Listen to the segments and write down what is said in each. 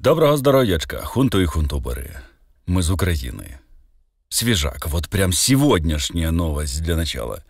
Доброго здоров'ячка, хунту і хунтубери. Мы з Украины. Свежак, вот прям сегодняшняя новость для начала.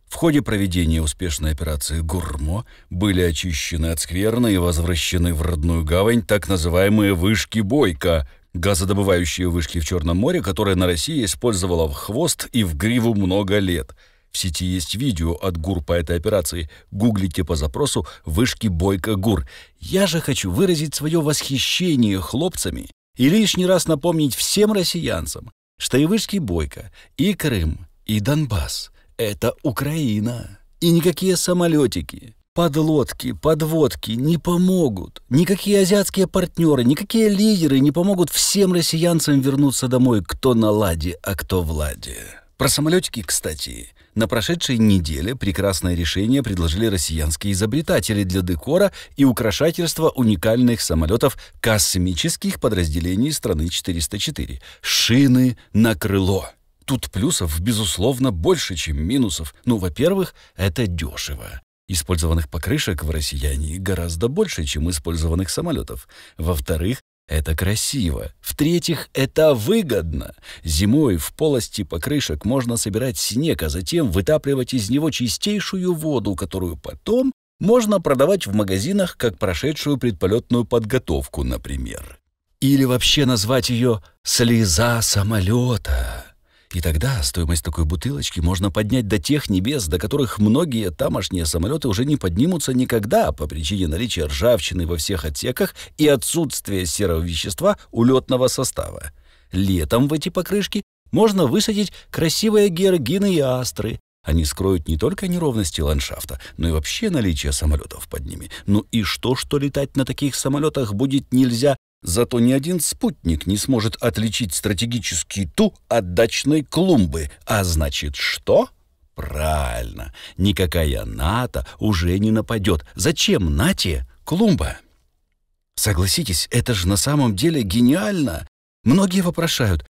В ходе проведения успешной операции «Гурмо» были очищены от скверны и возвращены в родную гавань так называемые вышки Бойко, газодобывающие вышки в Черном море, которые на России использовала в хвост и в гриву много лет. В сети есть видео от ГУР по этой операции. Гуглите по запросу «Вышки Бойко ГУР». Я же хочу выразить свое восхищение хлопцами и лишний раз напомнить всем россиянцам, что и вышки Бойко, и Крым, и Донбасс — это Украина. И никакие самолетики, подлодки, подводки не помогут. Никакие азиатские партнеры, никакие лидеры не помогут всем россиянцам вернуться домой, кто на ладе, а кто в ладе. Про самолетики, кстати. На прошедшей неделе прекрасное решение предложили россиянские изобретатели для декора и украшательства уникальных самолетов космических подразделений страны 404. Шины на крыло. Тут плюсов, безусловно, больше, чем минусов. Во-первых, это дешево. Использованных покрышек в россияне гораздо больше, чем использованных самолетов. Во-вторых, это красиво. В-третьих, это выгодно. Зимой в полости покрышек можно собирать снег, а затем вытапливать из него чистейшую воду, которую потом можно продавать в магазинах как прошедшую предполетную подготовку, например. Или вообще назвать ее «слеза самолета». И тогда стоимость такой бутылочки можно поднять до тех небес, до которых многие тамошние самолеты уже не поднимутся никогда по причине наличия ржавчины во всех отсеках и отсутствия серого вещества у летного состава. Летом в эти покрышки можно высадить красивые георгины и астры. Они скроют не только неровности ландшафта, но и вообще наличие самолетов под ними. И что летать на таких самолетах будет нельзя? Зато ни один спутник не сможет отличить стратегический ту от дачной клумбы. А значит, что? Правильно, никакая НАТО уже не нападет. Зачем НАТО клумба? Согласитесь, это же на самом деле гениально. Многие вопрошают: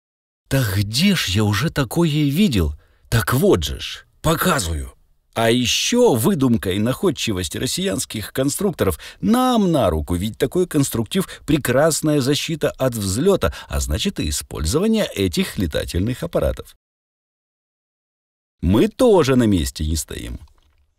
«Так где ж я уже такое видел?» Так вот же ж, показываю. А еще выдумка и находчивость россиянских конструкторов нам на руку, ведь такой конструктив — прекрасная защита от взлета, а значит и использование этих летательных аппаратов. Мы тоже на месте не стоим.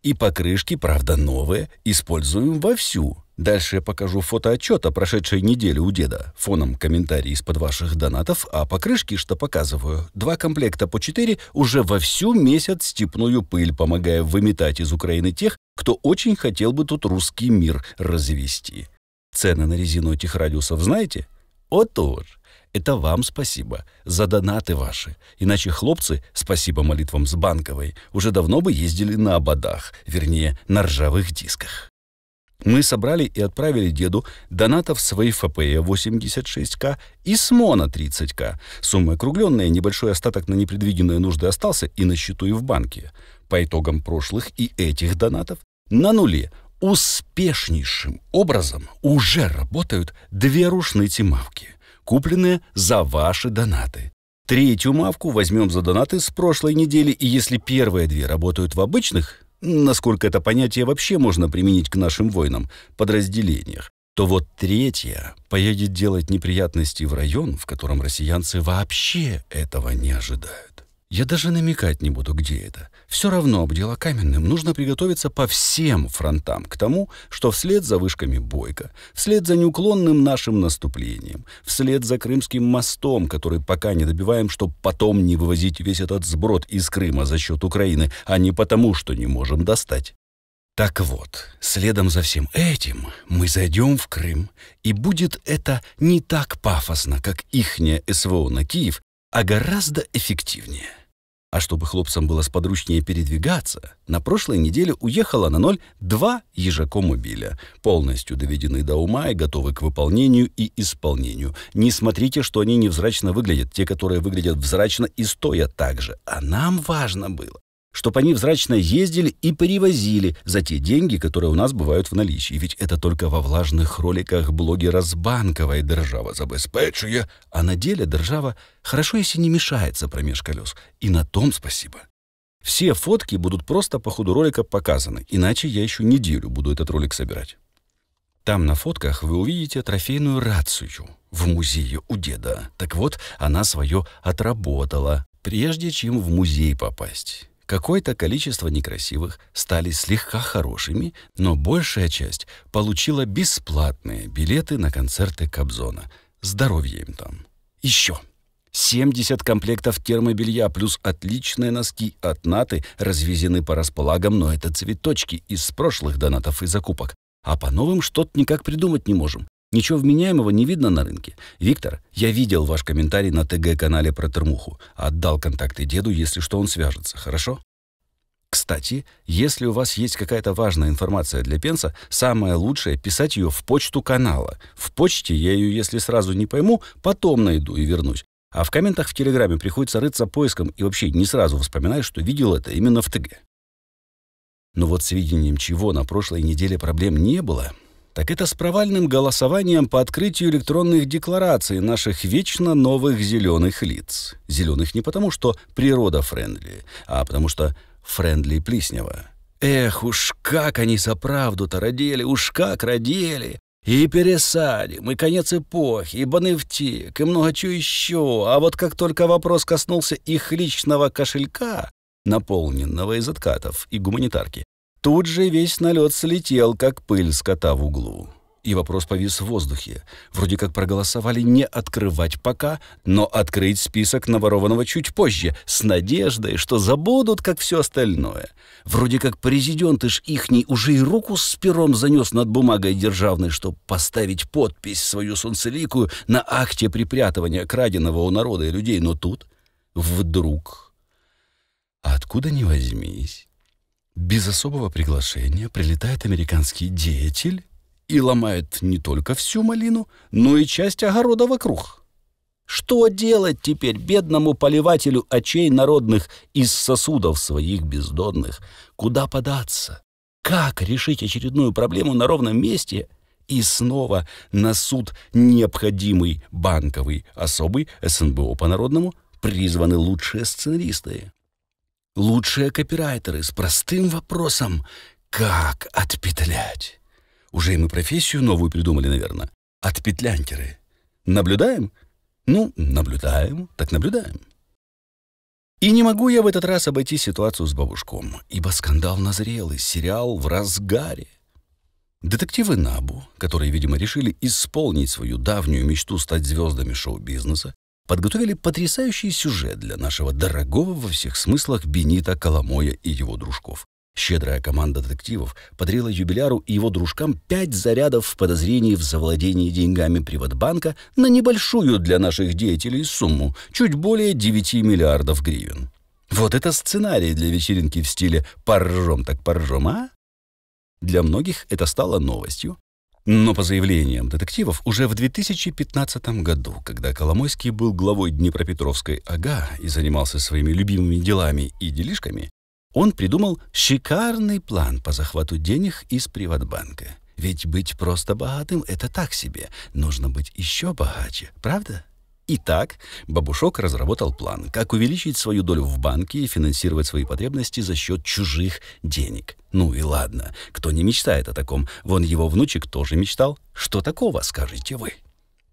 И покрышки, правда новые, используем вовсю. Дальше я покажу фотоотчет о прошедшей неделе у деда, фоном комментарий из-под ваших донатов, а покрышки, что показываю, 2 комплекта по 4, уже вовсю месяц степную пыль, помогая выметать из Украины тех, кто очень хотел бы тут русский мир развести. Цены на резину этих радиусов знаете? Отож, это вам спасибо за донаты ваши. Иначе хлопцы, спасибо молитвам с Банковой, уже давно бы ездили на ободах, вернее, на ржавых дисках. Мы собрали и отправили деду донатов с ВФП 86К и с МОНа 30К. Суммы округленные, небольшой остаток на непредвиденные нужды остался и на счету, и в банке. По итогам прошлых и этих донатов на нуле успешнейшим образом уже работают 2 рушницы-мавки, купленные за ваши донаты. 3-ю мавку возьмем за донаты с прошлой недели, и если первые 2 работают в обычных, насколько это понятие вообще можно применить к нашим воинам, подразделениях, то вот 3-я поедет делать неприятности в район, в котором россиянцы вообще этого не ожидают. Я даже намекать не буду, где это. Все равно об дело каменным нужно приготовиться по всем фронтам к тому, что вслед за вышками Бойко, вслед за неуклонным нашим наступлением, вслед за Крымским мостом, который пока не добиваем, чтобы потом не вывозить весь этот сброд из Крыма за счет Украины, а не потому, что не можем достать. Так вот, следом за всем этим мы зайдем в Крым, и будет это не так пафосно, как ихнее СВО на Киев, а гораздо эффективнее. А чтобы хлопцам было сподручнее передвигаться, на прошлой неделе уехало на ноль 2 ежакомобиля, полностью доведены до ума и готовы к выполнению и исполнению. Не смотрите, что они невзрачно выглядят. Те, которые выглядят взрачно, и стоят так же. А нам важно было, чтобы они взрачно ездили и перевозили за те деньги, которые у нас бывают в наличии. Ведь это только во влажных роликах блогера з Банковой держава забезпечує, а на деле держава хорошо, если не мешается промеж колес. И на том спасибо. Все фотки будут просто по ходу ролика показаны, иначе я еще неделю буду этот ролик собирать. Там на фотках вы увидите трофейную рацию в музее у деда. Так вот, она свое отработала, прежде чем в музей попасть. Какое-то количество некрасивых стали слегка хорошими, но большая часть получила бесплатные билеты на концерты Кобзона. Здоровья им там. Еще 70 комплектов термобелья плюс отличные носки от Наты развезены по располагам, но это цветочки из прошлых донатов и закупок. А по новым что-то никак придумать не можем. Ничего вменяемого не видно на рынке. Виктор, я видел ваш комментарий на ТГ-канале про термуху. Отдал контакты деду, если что, он свяжется, хорошо? Кстати, если у вас есть какая-то важная информация для Пенса, самое лучшее — писать ее в почту канала. В почте я ее, если сразу не пойму, потом найду и вернусь. А в комментах в Телеграме приходится рыться поиском и вообще не сразу вспоминаю, что видел это именно в ТГ. Но вот с видением чего на прошлой неделе проблем не было, так это с провальным голосованием по открытию электронных деклараций наших вечно новых зеленых лиц. Зеленых не потому, что природа-френдли, а потому что френдли Плиснева. Эх, уж как они за правду-то родили, уж как родили! И пересадим, и конец эпохи, и баневтик, и много чего еще. А вот как только вопрос коснулся их личного кошелька, наполненного из откатов и гуманитарки, тут же весь налет слетел, как пыль с кота в углу. И вопрос повис в воздухе. Вроде как проголосовали не открывать пока, но открыть список наворованного чуть позже, с надеждой, что забудут, как все остальное. Вроде как президент иж ихний уже и руку с пером занес над бумагой державной, чтобы поставить подпись свою солнцеликую на акте припрятывания краденого у народа и людей. Но тут вдруг, откуда ни возьмись, без особого приглашения прилетает американский деятель и ломает не только всю малину, но и часть огорода вокруг. Что делать теперь бедному поливателю очей народных из сосудов своих бездонных? Куда податься? Как решить очередную проблему на ровном месте? И снова на суд необходимый банковый особый СНБО по-народному призваны лучшие сценаристы. Лучшие копирайтеры с простым вопросом «Как отпетлять?». Уже и мы профессию новую придумали, наверное. Отпетлянтеры. Наблюдаем? Ну, наблюдаем, так наблюдаем. И не могу я в этот раз обойти ситуацию с бабушком, ибо скандал назрел, и сериал в разгаре. Детективы НАБУ, которые, видимо, решили исполнить свою давнюю мечту стать звездами шоу-бизнеса, подготовили потрясающий сюжет для нашего дорогого во всех смыслах Бенита Коломоя и его дружков. Щедрая команда детективов подарила юбиляру и его дружкам 5 зарядов подозрений в завладении деньгами Приватбанка на небольшую для наших деятелей сумму, чуть более 9 миллиардов гривен. Вот это сценарий для вечеринки в стиле «поржем так поржем», а? Для многих это стало новостью. Но по заявлениям детективов, уже в 2015 году, когда Коломойский был главой Днепропетровской АГА и занимался своими любимыми делами и делишками, он придумал шикарный план по захвату денег из Приватбанка. Ведь быть просто богатым — это так себе. Нужно быть еще богаче, правда? Итак, Бабушок разработал план, как увеличить свою долю в банке и финансировать свои потребности за счет чужих денег. Ну и ладно, кто не мечтает о таком? Вон его внучек тоже мечтал. Что такого, скажете вы?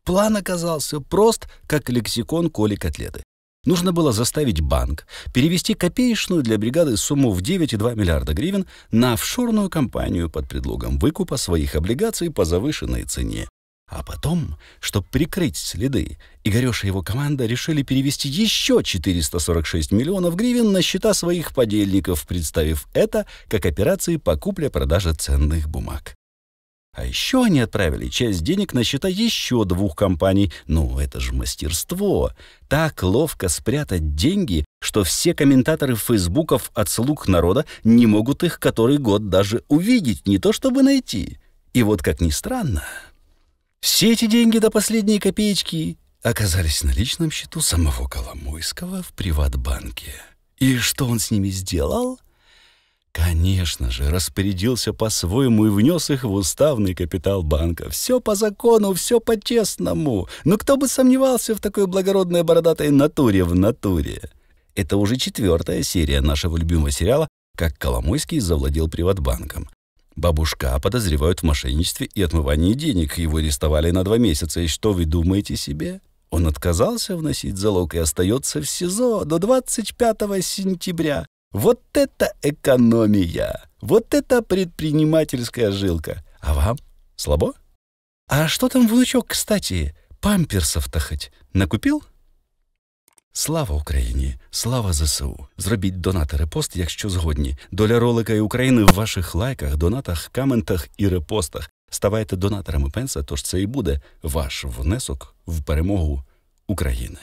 План оказался прост, как лексикон Коли Котлеты. Нужно было заставить банк перевести копеечную для бригады сумму в 9,2 миллиарда гривен на офшорную компанию под предлогом выкупа своих облигаций по завышенной цене. А потом, чтобы прикрыть следы, Игорёша и его команда решили перевести еще 446 миллионов гривен на счета своих подельников, представив это как операции по купле-продаже ценных бумаг. А еще они отправили часть денег на счета еще 2 компаний. Ну, это же мастерство. Так ловко спрятать деньги, что все комментаторы фейсбуков от «Слуг народа» не могут их который год даже увидеть, не то чтобы найти. И вот, как ни странно, все эти деньги до последней копеечки оказались на личном счету самого Коломойского в Приватбанке. И что он с ними сделал? Конечно же, распорядился по-своему и внес их в уставный капитал банка. Все по закону, все по-честному. Но кто бы сомневался в такой благородной бородатой натуре в натуре. Это уже 4-я серия нашего любимого сериала «Как Коломойский завладел Приватбанком». Бабушка подозревают в мошенничестве и отмывании денег. Его арестовали на 2 месяца. И что вы думаете себе? Он отказался вносить залог и остается в СИЗО до 25 сентября. Вот это экономия! Вот это предпринимательская жилка! А вам слабо? А что там внучок, кстати? Памперсов-то хоть накупил? Слава Україні! Слава ЗСУ! Зробіть донат і репост, якщо згодні. Доля ролика і України в ваших лайках, донатах, коментах і репостах. Ставайте донаторами Пенса, тож це і буде ваш внесок в перемогу України.